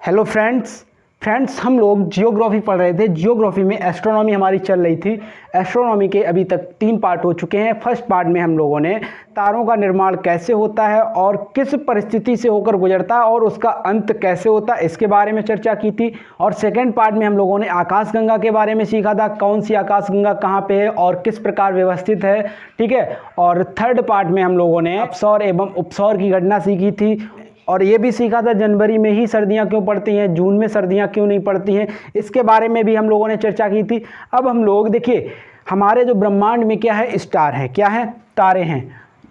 Hello friends हम लोग geography पढ़ रहे थे। जियोग्राफी में एस्ट्रोनॉमी हमारी चल रही थी। एस्ट्रोनॉमी के अभी तक 3 पार्ट हो चुके हैं। फर्स्ट पार्ट में हम लोगों ने तारों का निर्माण कैसे होता है और किस परिस्थिति से होकर गुजरता है और उसका अंत कैसे होता है, इसके बारे में चर्चा की थी। और सेकेंड पार्ट में हम लोगों ने आकाशगंगा के बारे में सीखा था, कौन सी आकाशगंगा कहाँ पे है और किस प्रकार व्यवस्थित है, ठीक है। और थर्ड पार्ट में हम लोगों ने अपसौर एवं उपसौर की घटना सीखी थी और ये भी सीखा था जनवरी में ही सर्दियां क्यों पड़ती हैं, जून में सर्दियां क्यों नहीं पड़ती हैं, इसके बारे में भी हम लोगों ने चर्चा की थी। अब हम लोग देखिए हमारे जो ब्रह्मांड में क्या है, स्टार है, क्या है, तारे हैं,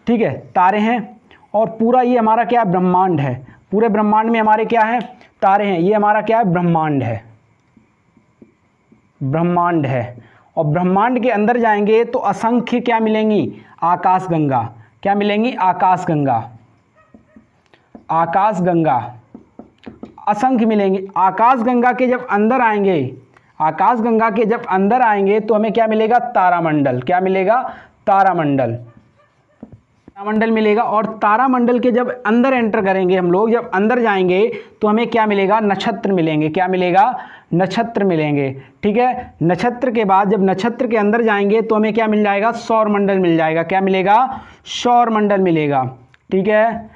ठीक है, तारे हैं। और पूरा ये हमारा क्या है, ब्रह्मांड है। पूरे ब्रह्मांड में हमारे क्या है, तारे हैं। ये हमारा क्या है, ब्रह्मांड है, ब्रह्मांड है। और ब्रह्मांड के अंदर जाएंगे तो असंख्य क्या मिलेंगी, आकाशगंगा। क्या मिलेंगी, आकाशगंगा, आकाशगंगा असंख्य मिलेंगी। आकाशगंगा के जब अंदर आएंगे, आकाशगंगा के जब अंदर आएंगे तो हमें क्या मिलेगा, तारामंडल। क्या मिलेगा, तारामंडल, तारामंडल मिलेगा। और तारामंडल के जब अंदर एंटर करेंगे हम लोग, जब अंदर जाएंगे तो हमें क्या मिलेगा, नक्षत्र मिलेंगे। क्या मिलेगा, नक्षत्र मिलेंगे, ठीक है। नक्षत्र के बाद जब नक्षत्र के अंदर जाएंगे तो हमें क्या मिल जाएगा, सौरमंडल मिल जाएगा। क्या मिलेगा, सौरमंडल मिलेगा, ठीक है,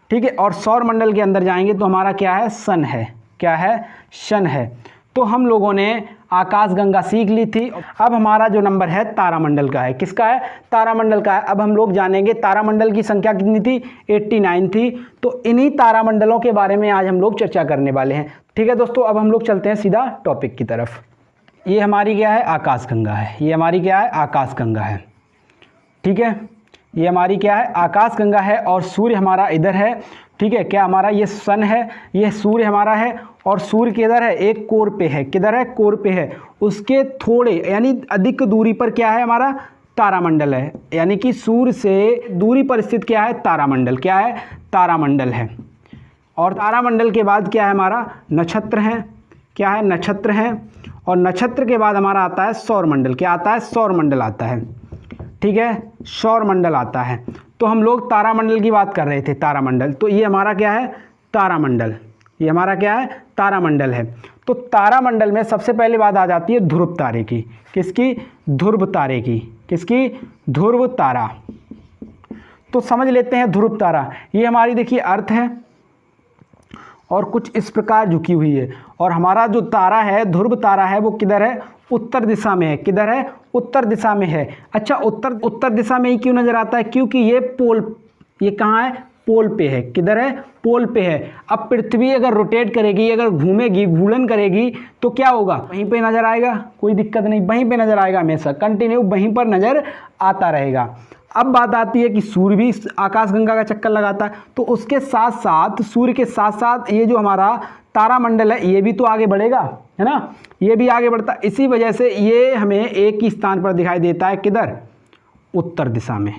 ठीक है। और सौर मंडल के अंदर जाएंगे तो हमारा क्या है, सन है। क्या है, सन है। तो हम लोगों ने आकाशगंगा सीख ली थी। अब हमारा जो नंबर है तारामंडल का है, किसका है, तारामंडल का है। अब हम लोग जानेंगे तारामंडल की संख्या कितनी थी, 89 थी। तो इन्हीं तारामंडलों के बारे में आज हम लोग चर्चा करने वाले हैं, ठीक है दोस्तों। अब हम लोग चलते हैं सीधा टॉपिक की तरफ। ये हमारी क्या है, आकाशगंगा है। ये हमारी क्या है, आकाशगंगा है, ठीक है। ये हमारी क्या है, आकाशगंगा है। और सूर्य हमारा इधर है, ठीक है। क्या हमारा, ये सन है, ये सूर्य हमारा है। और सूर्य किधर है, एक कोर पे है। किधर है, कोर पे है। उसके थोड़े यानी अधिक दूरी पर क्या है, हमारा तारामंडल है। यानी कि सूर्य से दूरी पर स्थित क्या है, तारामंडल। क्या है, तारामंडल है। और तारामंडल के बाद क्या है, हमारा नक्षत्र है। क्या है, नक्षत्र है। और नक्षत्र के बाद हमारा आता है सौरमंडल। क्या आता है, सौरमंडल आता है, ठीक है, सौरमंडल आता है। तो हम लोग तारामंडल की बात कर रहे थे, तारामंडल। तो ये हमारा क्या है, तारामंडल। ये हमारा क्या है, तारामंडल है। तो तारामंडल में सबसे पहले बात आ जाती है ध्रुव तारे की। किसकी, ध्रुव तारे की। किसकी, ध्रुव तारा। तो समझ लेते हैं ध्रुव तारा। ये हमारी देखिए अर्थ है और कुछ इस प्रकार झुकी हुई है। और हमारा जो तारा है, ध्रुव तारा है, वो किधर है, उत्तर दिशा में है। किधर है, उत्तर दिशा में है। अच्छा, उत्तर दिशा में ही क्यों नजर आता है, क्योंकि ये पोल, ये कहाँ है, पोल पे है। किधर है, पोल पे है। अब पृथ्वी अगर रोटेट करेगी, अगर घूमेगी, घूर्णन करेगी तो क्या होगा, वहीं पे नजर आएगा, कोई दिक्कत नहीं, वहीं पे नजर आएगा, हमेशा कंटिन्यू वहीं पर नजर आता रहेगा। अब बात आती है कि सूर्य भी आकाशगंगा का चक्कर लगाता है। तो उसके साथ साथ, सूर्य के साथ साथ ये जो हमारा तारामंडल है ये भी तो आगे बढ़ेगा, है ना, ये भी आगे बढ़ता है। इसी वजह से ये हमें एक ही स्थान पर दिखाई देता है, किधर, उत्तर दिशा में।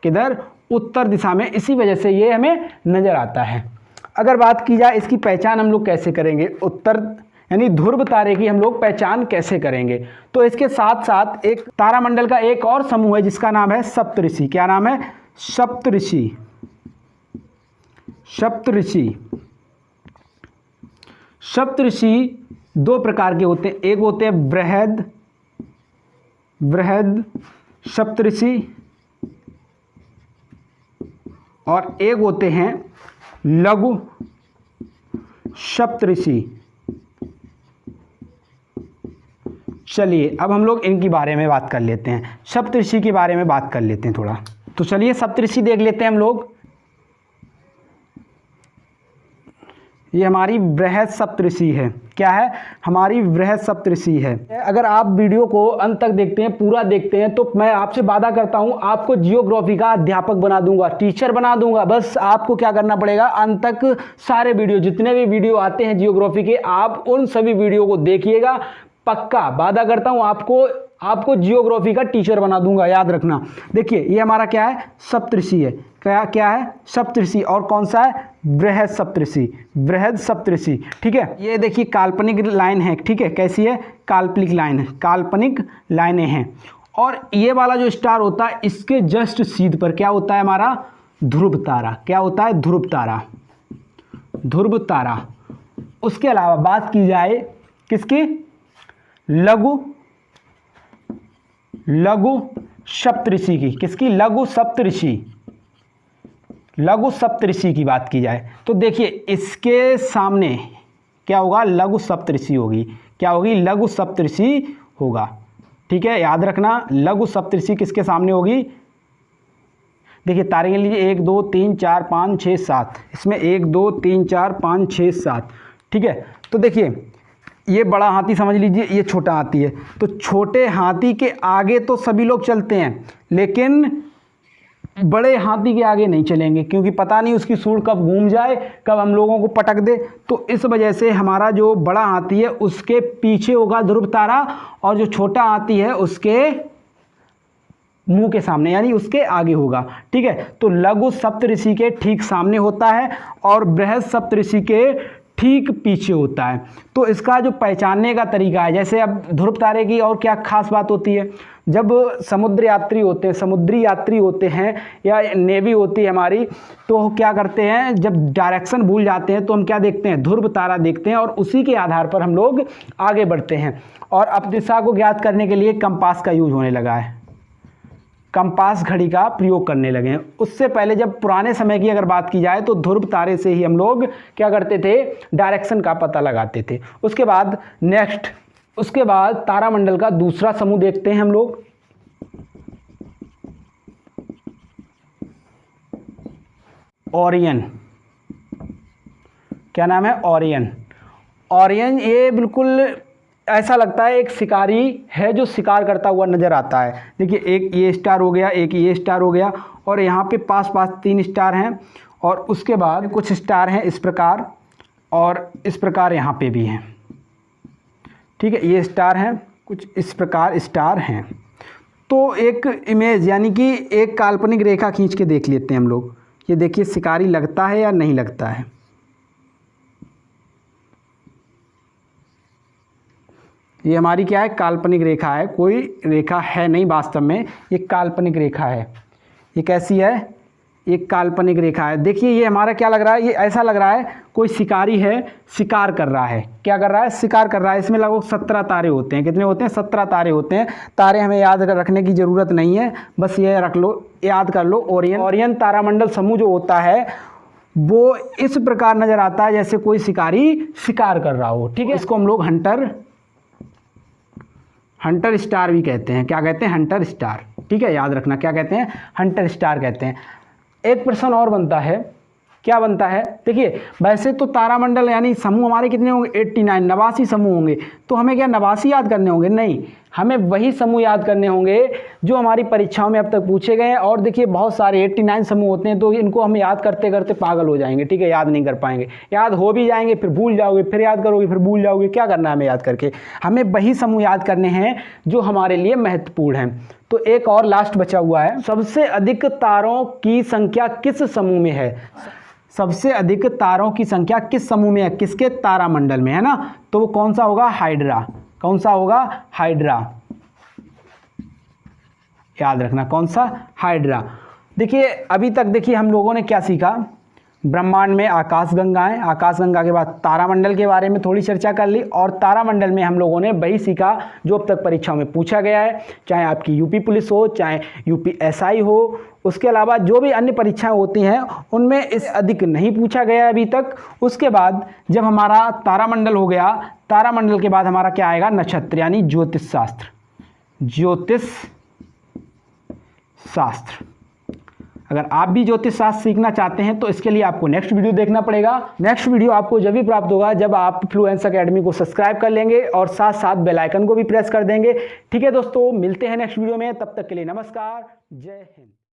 किधर, उत्तर दिशा में। इसी वजह से ये हमें नज़र आता है। अगर बात की जाए इसकी पहचान हम लोग कैसे करेंगे, उत्तर यानी ध्रुव तारे की हम लोग पहचान कैसे करेंगे, तो इसके साथ साथ एक तारामंडल का एक और समूह है जिसका नाम है सप्तऋषि। क्या नाम है, सप्तऋषि। सप्तऋषि, सप्तऋषि 2 प्रकार के होते हैं। एक होते हैं बृहद, बृहद सप्तऋषि, और एक होते हैं लघु सप्तऋषि। चलिए अब हम लोग इनके बारे में बात कर लेते हैं, सप्तऋषि के बारे में बात कर लेते हैं थोड़ा। तो चलिए सप्तऋषि देख लेते हैं हम लोग। ये हमारी बृहद सप्तऋषि है। क्या है, हमारी बृहद सप्तऋषि है। अगर आप वीडियो को अंत तक देखते हैं, पूरा देखते हैं, तो मैं आपसे वादा करता हूं आपको जियोग्राफी का अध्यापक बना दूंगा, टीचर बना दूंगा। बस आपको क्या करना पड़ेगा, अंत तक सारे वीडियो, जितने भी वीडियो आते हैं जियोग्राफी के, आप उन सभी वीडियो को देखिएगा। पक्का वादा करता हूं आपको जियोग्राफी का टीचर बना दूंगा, याद रखना। देखिए ये हमारा क्या है, सप्तऋषि है। क्या है, सप्तऋषि। और कौन सा है, बृहद सप्तऋषि, बृहद सप्तऋषि, ठीक है। ये देखिए काल्पनिक लाइन है, ठीक है, कैसी है, काल्पनिक लाइन है, काल्पनिक लाइनें हैं। और ये वाला जो स्टार होता है इसके जस्ट सीध पर क्या होता है, हमारा ध्रुव तारा। क्या होता है, ध्रुव तारा, ध्रुव तारा। उसके अलावा बात की जाए किसकी, लघु सप्तऋषि की, किसकी, लघु सप्तऋषि की बात की जाए तो देखिए इसके सामने क्या होगा, लघु सप्तऋषि होगी। क्या होगी, लघु सप्तऋषि होगा। ठीक है, याद रखना, लघु सप्तऋषि किसके सामने होगी। देखिए तारे गिन लीजिए, 1 2 3 4 5 6 7, इसमें 1 2 3 4 5 6 7। ठीक है, तो देखिए ये बड़ा हाथी समझ लीजिए, ये छोटा हाथी है, तो छोटे हाथी के आगे तो सभी लोग चलते हैं, लेकिन बड़े हाथी के आगे नहीं चलेंगे, क्योंकि पता नहीं उसकी सूंड कब घूम जाए, कब हम लोगों को पटक दे। तो इस वजह से हमारा जो बड़ा हाथी है उसके पीछे होगा ध्रुव तारा, और जो छोटा हाथी है उसके मुंह के सामने, यानी उसके आगे होगा। ठीक है, तो लघु सप्तऋषि के ठीक सामने होता है और बृहद सप्तऋषि के ठीक पीछे होता है। तो इसका जो पहचानने का तरीका है, जैसे अब ध्रुव तारे की और क्या खास बात होती है, जब समुद्री यात्री होते हैं या नेवी होती है हमारी, तो क्या करते हैं, जब डायरेक्शन भूल जाते हैं तो हम क्या देखते हैं, ध्रुव तारा देखते हैं, और उसी के आधार पर हम लोग आगे बढ़ते हैं। और अब दिशा को ज्ञात करने के लिए कंपास का यूज होने लगा है, कंपास घड़ी का प्रयोग करने लगे हैं। उससे पहले जब पुराने समय की अगर बात की जाए तो ध्रुव तारे से ही हम लोग क्या करते थे, डायरेक्शन का पता लगाते थे। उसके बाद तारामंडल का दूसरा समूह देखते हैं हम लोग। ओरियन, क्या नाम है, ओरियन। ये बिल्कुल ऐसा लगता है एक शिकारी है जो शिकार करता हुआ नजर आता है। देखिए एक ये स्टार हो गया, एक ये स्टार हो गया, और यहाँ पे पास 3 स्टार हैं, और उसके बाद कुछ स्टार हैं इस प्रकार, और इस प्रकार यहाँ पे भी हैं। ठीक है, ये स्टार हैं, कुछ इस प्रकार स्टार हैं। तो एक इमेज यानी कि एक काल्पनिक रेखा खींच के देख लेते हैं हम लोग। ये देखिए शिकारी लगता है या नहीं लगता है। ये हमारी क्या है, काल्पनिक रेखा है, कोई रेखा है नहीं वास्तव में, ये काल्पनिक रेखा है। ये कैसी है, एक काल्पनिक रेखा है। देखिए ये हमारा क्या लग रहा है, ये ऐसा लग रहा है कोई शिकारी है, शिकार कर रहा है। क्या कर रहा है, शिकार कर रहा है। इसमें लगभग 17 तारे होते हैं। कितने होते हैं, 17 तारे होते हैं। तारे हमें याद रखने की ज़रूरत नहीं है, बस ये रख लो, याद कर लो। ओरियन तारामंडल समूह जो होता है वो इस प्रकार नज़र आता है जैसे कोई शिकारी शिकार कर रहा हो। ठीक है, इसको हम लोग हंटर स्टार भी कहते हैं। क्या कहते हैं, हंटर स्टार। ठीक है, याद रखना, क्या कहते हैं, हंटर स्टार कहते हैं। एक प्रश्न और बनता है, क्या बनता है, देखिए वैसे तो तारामंडल यानी समूह हमारे कितने होंगे, 89 89 समूह होंगे। तो हमें क्या 89 याद करने होंगे, नहीं, हमें वही समूह याद करने होंगे जो हमारी परीक्षाओं में अब तक पूछे गए हैं। और देखिए बहुत सारे 89 समूह होते हैं, तो इनको हम याद करते करते पागल हो जाएंगे। ठीक है, याद नहीं कर पाएंगे, याद हो भी जाएंगे फिर भूल जाओगे, फिर याद करोगे फिर भूल जाओगे। क्या करना है हमें याद करके, हमें वही समूह याद करने हैं जो हमारे लिए महत्वपूर्ण हैं। तो एक और लास्ट बचा हुआ है, सबसे अधिक तारों की संख्या किस समूह में है। सबसे अधिक तारों की संख्या किस समूह में है, किसके, तारामंडल में, है ना। तो वो कौन सा होगा, हाइड्रा। कौन सा होगा, हाइड्रा। याद रखना, कौन सा, हाइड्रा। देखिए अभी तक देखिए हम लोगों ने क्या सीखा, ब्रह्मांड में आकाशगंगाएं, आकाशगंगा के बाद तारामंडल के बारे में थोड़ी चर्चा कर ली, और तारामंडल में हम लोगों ने वही सीखा जो अब तक परीक्षाओं में पूछा गया है, चाहे आपकी यूपी पुलिस हो, चाहे यूपी एसआई हो। उसके अलावा जो भी अन्य परीक्षाएं होती हैं उनमें इस अधिक नहीं पूछा गया है अभी तक। उसके बाद जब हमारा तारामंडल हो गया, तारामंडल के बाद हमारा क्या आएगा, नक्षत्र, यानी ज्योतिष शास्त्र। अगर आप भी ज्योतिष शास्त्र सीखना चाहते हैं तो इसके लिए आपको नेक्स्ट वीडियो देखना पड़ेगा। नेक्स्ट वीडियो आपको जब भी प्राप्त होगा जब आप फ्लुएंस एकेडमी को सब्सक्राइब कर लेंगे और साथ साथ बेल आइकन को भी प्रेस कर देंगे। ठीक है दोस्तों, मिलते हैं नेक्स्ट वीडियो में, तब तक के लिए नमस्कार, जय हिंद।